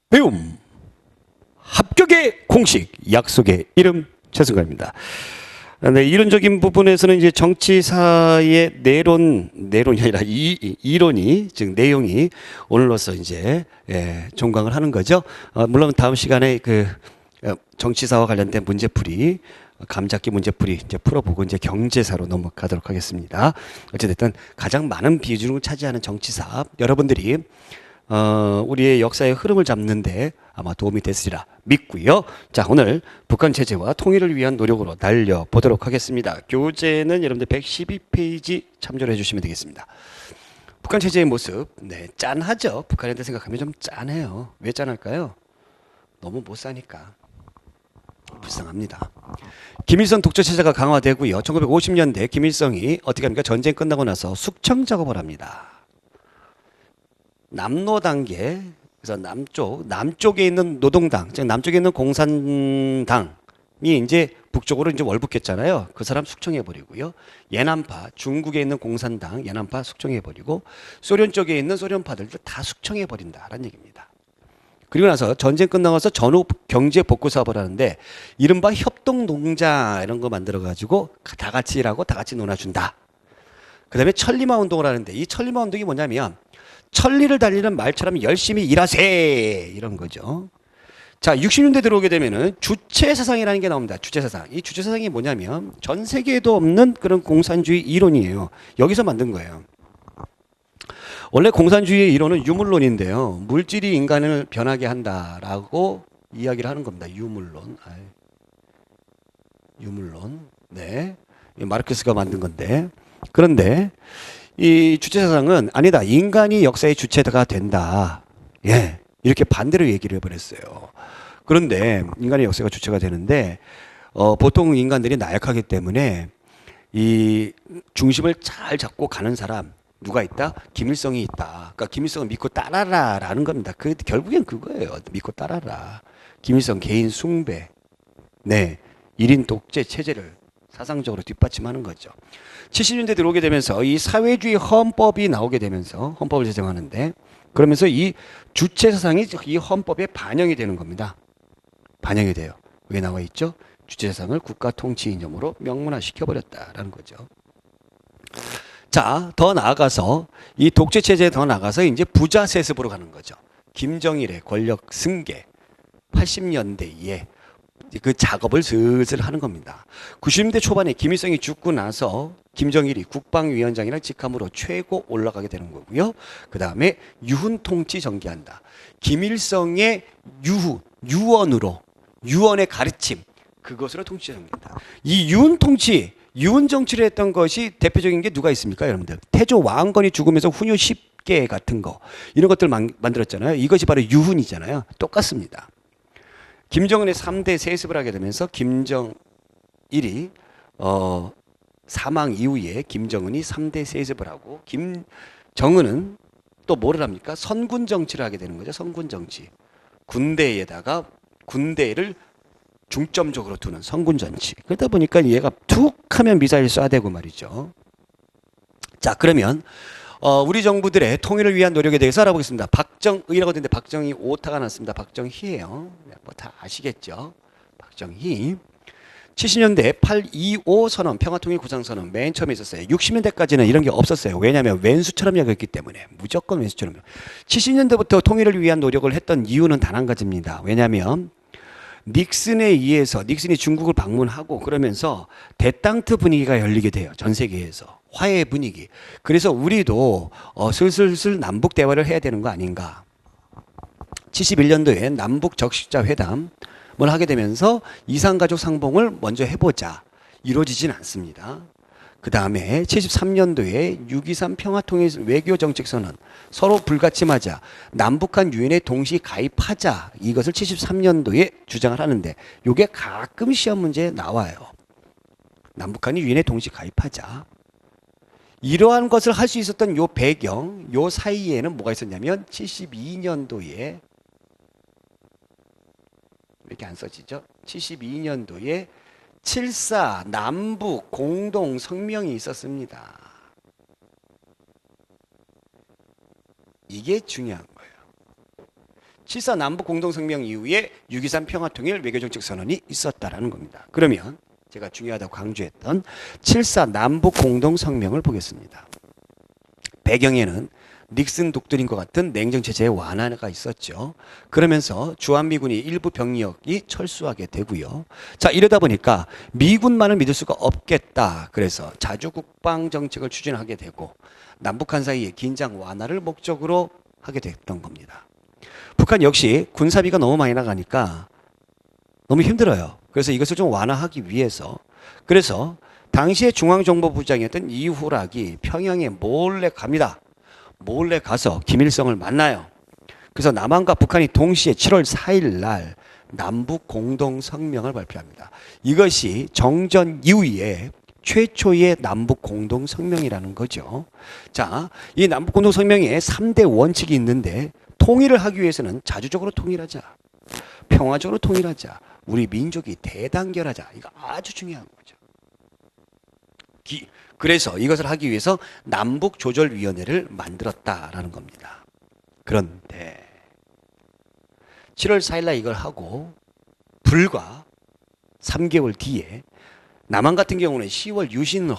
배움 합격의 공식 약속의 이름 최승관입니다. 네, 이론적인 부분에서는 이제 정치사의 내론이 아니라 이론이 즉 내용이 오늘로서 이제 종강을 하는 거죠. 물론 다음 시간에 그 정치사와 관련된 문제풀이 감잡기 문제풀이 이제 풀어보고 이제 경제사로 넘어가도록 하겠습니다. 어쨌든 가장 많은 비중을 차지하는 정치사 여러분들이 우리의 역사의 흐름을 잡는데 아마 도움이 됐으리라 믿고요. 자, 오늘 북한 체제와 통일을 위한 노력으로 달려보도록 하겠습니다. 교재는 여러분들 112페이지 참조를 해주시면 되겠습니다. 북한 체제의 모습, 네, 짠하죠. 북한에 대해 생각하면 좀 짠해요. 왜 짠할까요? 너무 못 사니까. 불쌍합니다. 김일성 독재 체제가 강화되고요. 1950년대 김일성이 어떻게 합니까? 전쟁 끝나고 나서 숙청 작업을 합니다. 남로 단계, 그래서 남쪽에 있는 노동당, 즉 남쪽에 있는 공산당이 이제 북쪽으로 이제 월북했잖아요. 그 사람 숙청해 버리고요. 예남파, 중국에 있는 공산당, 예남파 숙청해 버리고 소련 쪽에 있는 소련파들도 다 숙청해 버린다라는 얘기입니다. 그리고 나서 전쟁 끝나서 전후 경제 복구 사업을 하는데 이른바 협동농장 이런 거 만들어 가지고 다 같이 일하고 다 같이 놀아준다. 그 다음에 천리마 운동을 하는데 이 천리마 운동이 뭐냐면 천리를 달리는 말처럼 열심히 일하세 이런 거죠. 자, 60년대 들어오게 되면은 주체사상이라는 게 나옵니다. 주체사상. 이 주체사상이 뭐냐면 전 세계에도 없는 그런 공산주의 이론이에요. 여기서 만든 거예요. 원래 공산주의의 이론은 유물론인데요. 물질이 인간을 변하게 한다라고 이야기를 하는 겁니다. 유물론. 유물론. 네. 마르크스가 만든 건데. 그런데 이 주체사상은 아니다. 인간이 역사의 주체가 된다. 예. 이렇게 반대로 얘기를 해버렸어요. 그런데 인간의 역사가 주체가 되는데 보통 인간들이 나약하기 때문에 이 중심을 잘 잡고 가는 사람 누가 있다? 김일성이 있다. 그러니까 김일성을 믿고 따라라라는 겁니다. 결국엔 그거예요. 믿고 따라라. 김일성 개인 숭배. 네. 1인 독재 체제를 사상적으로 뒷받침하는 거죠. 70년대 들어오게 되면서 이 사회주의 헌법이 나오게 되면서 헌법을 제정하는데 그러면서 이 주체 사상이 이 헌법에 반영이 되는 겁니다. 반영이 돼요. 왜 나와 있죠? 주체 사상을 국가 통치 이념으로 명문화시켜버렸다라는 거죠. 자, 더 나아가서 이 독재 체제에 더 나아가서 이제 부자 세습으로 가는 거죠. 김정일의 권력 승계 80년대에 그 작업을 슬슬 하는 겁니다. 90년대 초반에 김일성이 죽고 나서 김정일이 국방위원장이랑 직함으로 최고 올라가게 되는 거고요. 그 다음에 유훈 통치 전개한다. 김일성의 유언의 가르침, 그것으로 통치 전개한다. 이 유훈 통치, 유훈 정치를 했던 것이 대표적인 게 누가 있습니까, 여러분들? 태조 왕건이 죽으면서 훈유 10개 같은 거, 이런 것들 만들었잖아요. 이것이 바로 유훈이잖아요. 똑같습니다. 김정은의 3대 세습을 하게 되면서 김정일이 사망 이후에 김정은이 3대 세습을 하고 김정은은 또 뭐를 합니까? 선군 정치를 하게 되는 거죠. 선군 정치. 군대에다가 군대를 중점적으로 두는 선군 정치. 그러다 보니까 얘가 툭 하면 미사일 쏴대고 말이죠. 자, 그러면 우리 정부들의 통일을 위한 노력에 대해서 알아보겠습니다. 박정의라고 되는데 박정희 오타가 났습니다. 박정희예요. 뭐 다 아시겠죠? 박정희. 70년대 8.25 선언, 평화통일 구상선언 맨 처음에 있었어요. 60년대까지는 이런 게 없었어요. 왜냐하면 왼수처럼 여겼기 때문에. 무조건 왼수처럼. 70년대부터 통일을 위한 노력을 했던 이유는 단 한 가지입니다. 왜냐하면 닉슨에 의해서 닉슨이 중국을 방문하고 그러면서 대땅트 분위기가 열리게 돼요. 전 세계에서. 화해 분위기. 그래서 우리도 슬슬 남북 대화를 해야 되는 거 아닌가. 71년도에 남북 적십자 회담을 하게 되면서 이산가족 상봉을 먼저 해보자. 이루어지진 않습니다. 그 다음에 73년도에 6.23 평화통일 외교정책선언, 서로 불가침하자, 남북한 유엔에 동시 가입하자, 이것을 73년도에 주장을 하는데 이게 가끔 시험 문제에 나와요. 남북한이 유엔에 동시 가입하자. 이러한 것을 할 수 있었던 요 배경, 요 사이에는 뭐가 있었냐면 72년도에 이렇게 안 써지죠? 72년도에 7.4 남북 공동 성명이 있었습니다. 이게 중요한 거예요. 7.4 남북 공동성명 이후에 6.23 평화통일 외교정책 선언이 있었다라는 겁니다. 그러면 제가 중요하다고 강조했던 7.4 남북 공동성명을 보겠습니다. 배경에는 닉슨 독도린과 같은 냉정체제의 완화가 있었죠. 그러면서 주한미군이 일부 병력이 철수하게 되고요. 자, 이러다 보니까 미군만을 믿을 수가 없겠다. 그래서 자주국방정책을 추진하게 되고 남북한 사이의 긴장 완화를 목적으로 하게 됐던 겁니다. 북한 역시 군사비가 너무 많이 나가니까 너무 힘들어요. 그래서 이것을 좀 완화하기 위해서 그래서 당시의 중앙정보부장이었던 이후락이 평양에 몰래 갑니다. 몰래 가서 김일성을 만나요. 그래서 남한과 북한이 동시에 7월 4일 날 남북 공동성명을 발표합니다. 이것이 정전 이후에 최초의 남북 공동성명이라는 거죠. 자, 이 남북 공동성명에 3대 원칙이 있는데 통일을 하기 위해서는 자주적으로 통일하자. 평화적으로 통일하자. 우리 민족이 대단결하자. 이거 아주 중요한 거죠. 그래서 이것을 하기 위해서 남북조절위원회를 만들었다라는 겁니다. 그런데 7월 4일날 이걸 하고 불과 3개월 뒤에 남한 같은 경우는 10월 유신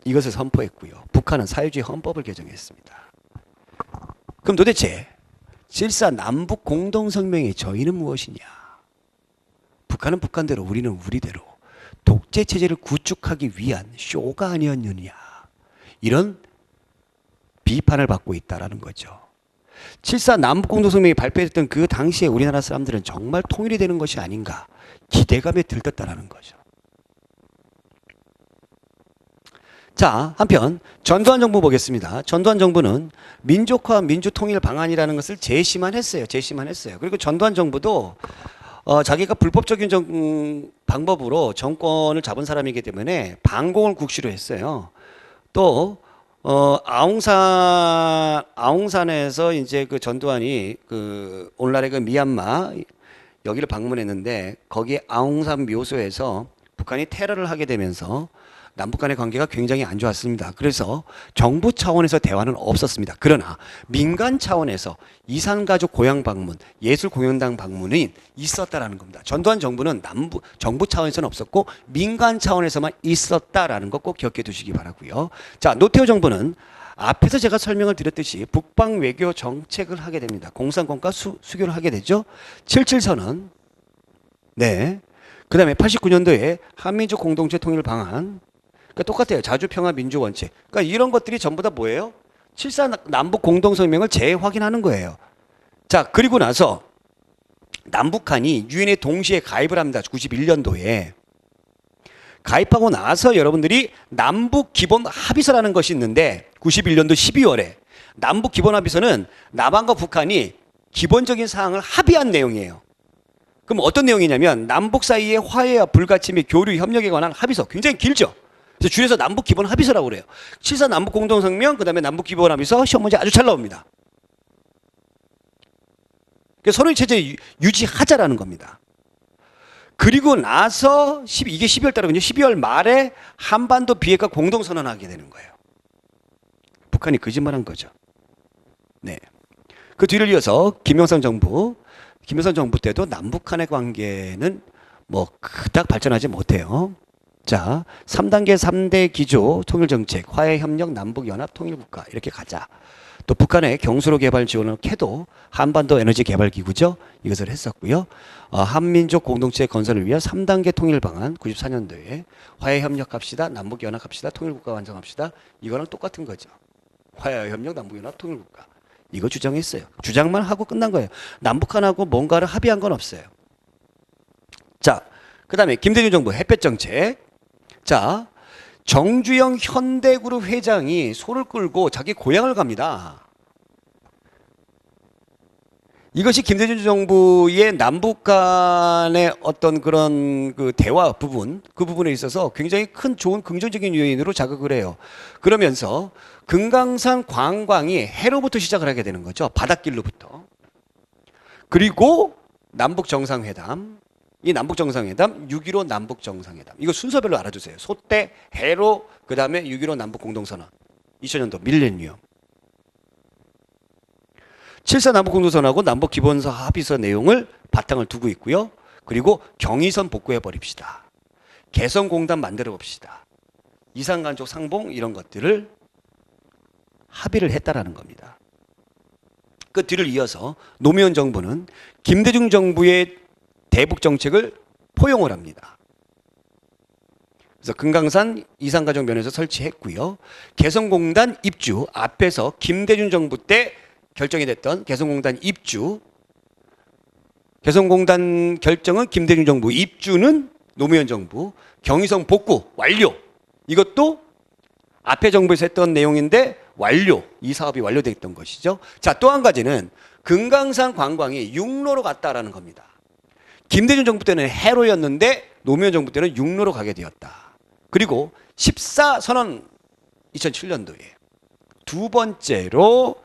이것을 선포했고요. 북한은 사회주의 헌법을 개정했습니다. 그럼 도대체 7.4 남북 공동성명의 저희는 무엇이냐? 북한은 북한대로 우리는 우리대로 독재 체제를 구축하기 위한 쇼가 아니었느냐 이런 비판을 받고 있다라는 거죠. 7.4 남북공동성명이 발표됐던 그 당시에 우리나라 사람들은 정말 통일이 되는 것이 아닌가 기대감에 들떴다라는 거죠. 자, 한편 전두환 정부 보겠습니다. 전두환 정부는 민족화 민주통일 방안이라는 것을 제시만 했어요. 그리고 전두환 정부도 자기가 불법적인 방법으로 정권을 잡은 사람이기 때문에 반공을 국시로 했어요. 또 아웅산에서 이제 그 전두환이 그 오늘날의 그 미얀마 여기를 방문했는데 거기에 아웅산 묘소에서 북한이 테러를 하게 되면서 남북 간의 관계가 굉장히 안 좋았습니다. 그래서 정부 차원에서 대화는 없었습니다. 그러나 민간 차원에서 이산가족 고향 방문, 예술공연당 방문이 있었다라는 겁니다. 전두환 정부는 정부 차원에서는 없었고 민간 차원에서만 있었다라는 거 꼭 기억해 두시기 바라고요. 자, 노태우 정부는 앞에서 제가 설명을 드렸듯이 북방 외교 정책을 하게 됩니다. 공산권과 수교를 하게 되죠. 77선언. 네. 그 다음에 89년도에 한민족 공동체 통일 방안. 그러니까 똑같아요. 자주평화 민주원칙. 그러니까 이런 것들이 전부 다 뭐예요? 7.4 남북 공동성명을 재확인하는 거예요. 자, 그리고 나서 남북한이 유엔에 동시에 가입을 합니다. 91년도에. 가입하고 나서 여러분들이 남북 기본 합의서라는 것이 있는데 91년도 12월에 남북 기본 합의서는 남한과 북한이 기본적인 사항을 합의한 내용이에요. 그럼 어떤 내용이냐면 남북 사이의 화해와 불가침 및 교류 협력에 관한 합의서. 굉장히 길죠. 그래서 줄여서 남북 기본 합의서라고 그래요. 7.4 남북 공동성명, 그다음에 남북 기본 합의서 시험 문제 아주 잘 나옵니다. 서로의 체제 유지하자라는 겁니다. 그리고 나서 이게 12월 달이거든요. 12월 말에 한반도 비핵화 공동선언하게 되는 거예요. 북한이 거짓말한 거죠. 네. 그 뒤를 이어서 김영삼 정부 때도 남북한의 관계는 뭐 그닥 발전하지 못해요. 자, 3단계 3대 기조 통일정책, 화해협력, 남북연합 통일국가 이렇게 가자. 또 북한의 경수로 개발 지원을 캐도 한반도 에너지 개발 기구죠. 이것을 했었고요. 한민족 공동체 건설을 위한 3단계 통일 방안 94년도에 화해협력합시다, 남북연합합시다, 통일국가 완성합시다. 이거랑 똑같은 거죠. 화해협력, 남북연합, 통일국가. 이거 주장했어요. 주장만 하고 끝난 거예요. 남북한하고 뭔가를 합의한 건 없어요. 자, 그 다음에 김대중 정부 햇볕 정책. 자, 정주영 현대그룹 회장이 소를 끌고 자기 고향을 갑니다. 이것이 김대중 정부의 남북 간의 어떤 그런 그 대화 부분, 그 부분에 있어서 굉장히 큰 좋은 긍정적인 요인으로 자극을 해요. 그러면서 금강산 관광이 해로부터 시작을 하게 되는 거죠. 바닷길로부터. 그리고 남북 정상회담. 이 남북 정상회담, 6.15 남북 정상회담. 이거 순서별로 알아두세요. 소떼, 해로, 그 다음에 6.15 남북 공동선언. 2000년도 밀레니엄. 7.4 남북공동선언하고 남북기본서 합의서 내용을 바탕을 두고 있고요. 그리고 경의선 복구해 버립시다. 개성공단 만들어 봅시다. 이산가족 상봉 이런 것들을 합의를 했다라는 겁니다. 그 뒤를 이어서 노무현 정부는 김대중 정부의 대북 정책을 포용을 합니다. 그래서 금강산 이산가족 면에서 설치했고요. 개성공단 입주 앞에서 김대중 정부 때 결정이 됐던 개성공단 입주, 개성공단 결정은 김대중 정부, 입주는 노무현 정부, 경의선 복구 완료. 이것도 앞에 정부에서 했던 내용인데 완료. 이 사업이 완료되어 있던 것이죠. 자, 또 한 가지는 금강산 관광이 육로로 갔다라는 겁니다. 김대중 정부 때는 해로였는데 노무현 정부 때는 육로로 가게 되었다. 그리고 14 선언 2007년도에 두 번째로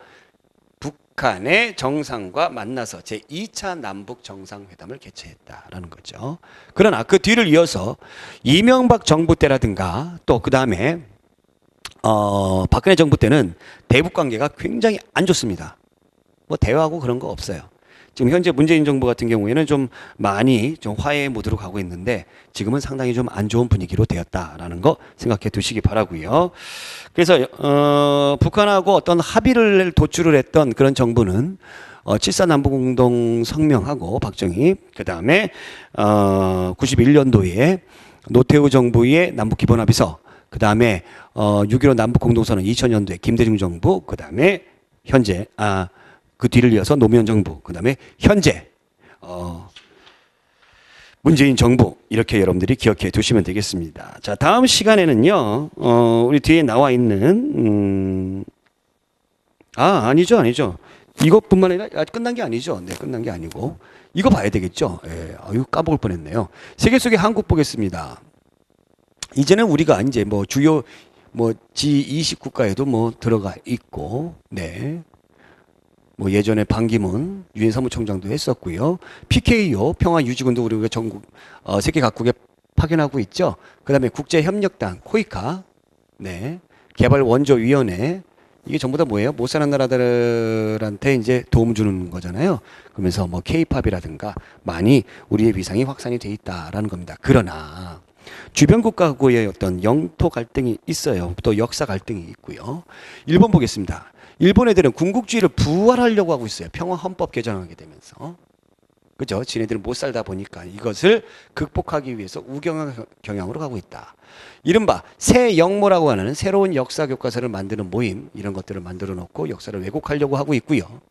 북한의 정상과 만나서 제2차 남북 정상회담을 개최했다라는 거죠. 그러나 그 뒤를 이어서 이명박 정부 때라든가 또 그 다음에 박근혜 정부 때는 대북 관계가 굉장히 안 좋습니다. 뭐 대화하고 그런 거 없어요. 지금 현재 문재인 정부 같은 경우에는 좀 많이 좀 화해의 모드로 가고 있는데 지금은 상당히 좀 안 좋은 분위기로 되었다라는 거 생각해 두시기 바라고요. 그래서 북한하고 어떤 합의를 도출을 했던 그런 정부는 7.4 남북공동 성명하고 박정희, 그 다음에 91년도에 노태우 정부의 남북기본합의서, 그 다음에 6.15 남북공동선언 2000년도에 김대중 정부, 그 다음에 현재 그 뒤를 이어서 노무현 정부, 그 다음에 현재 문재인 정부, 이렇게 여러분들이 기억해 두시면 되겠습니다. 자, 다음 시간에는요, 우리 뒤에 나와 있는 아니죠. 이것뿐만 아니라 끝난 게 아니죠. 네, 끝난 게 아니고 이거 봐야 되겠죠. 예, 이거 까먹을 뻔했네요. 세계 속의 한국 보겠습니다. 이제는 우리가 이제 뭐 주요 G20 국가에도 뭐 들어가 있고, 네. 뭐 예전에 반기문 유엔 사무총장도 했었고요. PKO 평화유지군도 우리가 전국 세계 각국에 파견하고 있죠. 그다음에 국제협력단 코이카, 네, 개발원조위원회, 이게 전부 다 뭐예요? 못 사는 나라들한테 이제 도움 주는 거잖아요. 그러면서 뭐 K-팝이라든가 많이 우리의 위상이 확산이 돼 있다라는 겁니다. 그러나 주변 국가하고의 어떤 영토 갈등이 있어요. 또 역사 갈등이 있고요. 일본 보겠습니다. 일본 애들은 군국주의를 부활하려고 하고 있어요. 평화헌법 개정하게 되면서. 그죠? 지네들은 못 살다 보니까 이것을 극복하기 위해서 우경화 경향으로 가고 있다. 이른바 새 영모라고 하는 새로운 역사 교과서를 만드는 모임, 이런 것들을 만들어 놓고 역사를 왜곡하려고 하고 있고요.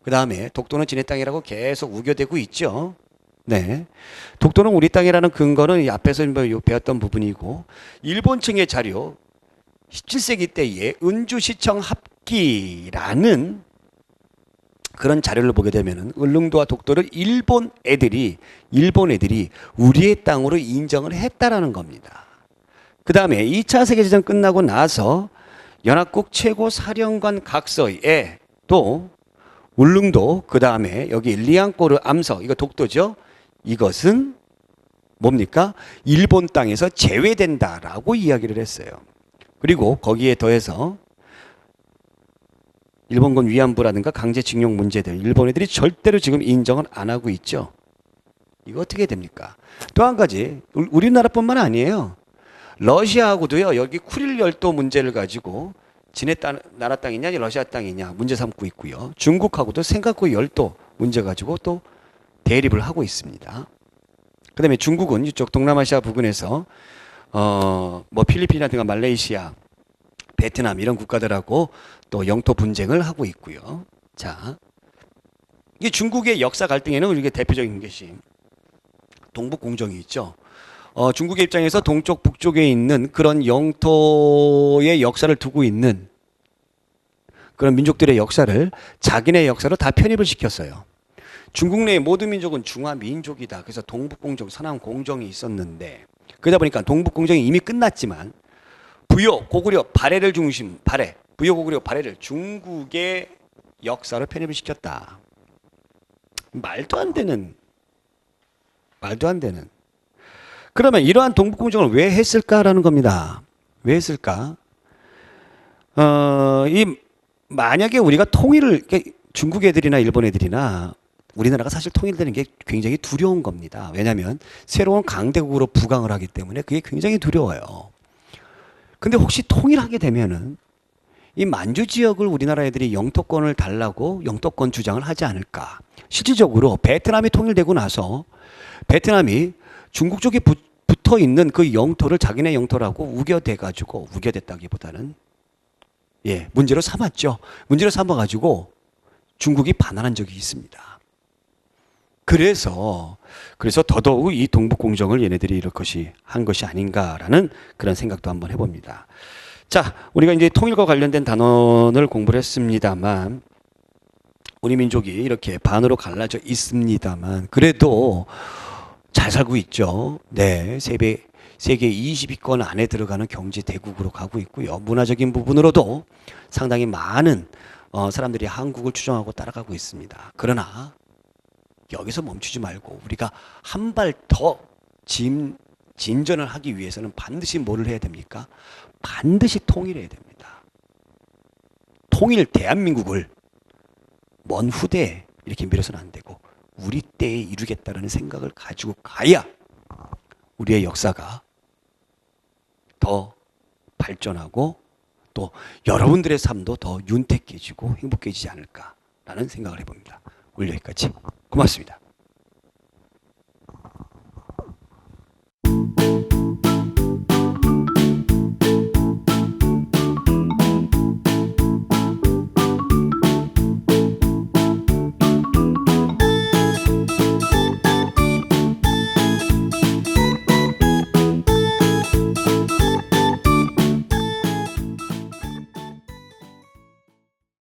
그 다음에 독도는 지네 땅이라고 계속 우겨대고 있죠. 네. 독도는 우리 땅이라는 근거는 이 앞에서 배웠던 부분이고, 일본 측의 자료 17세기 때에 은주시청 합기라는 그런 자료를 보게 되면은 울릉도와 독도를 일본 애들이 우리의 땅으로 인정을 했다라는 겁니다. 그 다음에 2차 세계대전 끝나고 나서 연합국 최고사령관 각서에 또 울릉도, 그 다음에 여기 리앙꼬르 암석, 이거 독도죠. 이것은 뭡니까? 일본 땅에서 제외된다라고 이야기를 했어요. 그리고 거기에 더해서 일본군 위안부라든가 강제징용 문제들, 일본 애들이 절대로 지금 인정을 안 하고 있죠. 이거 어떻게 됩니까? 또 한 가지, 우리나라뿐만 아니에요. 러시아하고도요, 여기 쿠릴 열도 문제를 가지고 지네 나라 땅이냐 러시아 땅이냐 문제 삼고 있고요. 중국하고도 생각고 열도 문제 가지고 또 대립을 하고 있습니다. 그 다음에 중국은 이쪽 동남아시아 부근에서 뭐 필리핀이라든가 말레이시아, 베트남 이런 국가들하고 또 영토 분쟁을 하고 있고요. 자, 이 중국의 역사 갈등에는 우리가 대표적인 것이 동북 공정이 있죠. 중국의 입장에서 동쪽 북쪽에 있는 그런 영토의 역사를 두고 있는 그런 민족들의 역사를 자기네 역사로 다 편입을 시켰어요. 중국 내의 모든 민족은 중화민족이다. 그래서 동북공정, 서남공정이 있었는데, 그러다 보니까 동북공정이 이미 끝났지만 부여, 고구려, 발해를 중심, 부여, 고구려, 발해를 중국의 역사로 편입을 시켰다. 말도 안 되는. 그러면 이러한 동북공정을 왜 했을까라는 겁니다. 왜 했을까? 만약에 우리가 중국 애들이나 일본 애들이나 우리나라가 사실 통일되는 게 굉장히 두려운 겁니다. 왜냐하면 새로운 강대국으로 부강을 하기 때문에 그게 굉장히 두려워요. 근데 혹시 통일하게 되면은 이 만주 지역을 우리나라 애들이 영토권을 달라고 영토권 주장을 하지 않을까? 실질적으로 베트남이 통일되고 나서 베트남이 중국 쪽에 붙어 있는 그 영토를 자기네 영토라고 우겨대가지고, 우겨댔다기보다는 예, 문제로 삼았죠. 문제로 삼아가지고 중국이 반환한 적이 있습니다. 그래서 더더욱 이 동북 공정을 얘네들이 이렇게 한 것이 아닌가라는 그런 생각도 한번 해봅니다. 자, 우리가 이제 통일과 관련된 단원을 공부를 했습니다만, 우리 민족이 이렇게 반으로 갈라져 있습니다만, 그래도 잘 살고 있죠. 네, 세계 20위권 안에 들어가는 경제 대국으로 가고 있고요. 문화적인 부분으로도 상당히 많은 사람들이 한국을 추종하고 따라가고 있습니다. 그러나 여기서 멈추지 말고 우리가 한 발 더 진전을 하기 위해서는 반드시 뭐를 해야 됩니까? 반드시 통일해야 됩니다. 통일 대한민국을 먼 후대에 이렇게 미뤄서는 안 되고 우리 때에 이루겠다는 생각을 가지고 가야 우리의 역사가 더 발전하고 또 여러분들의 삶도 더 윤택해지고 행복해지지 않을까라는 생각을 해봅니다. 오늘 여기까지. 고맙습니다.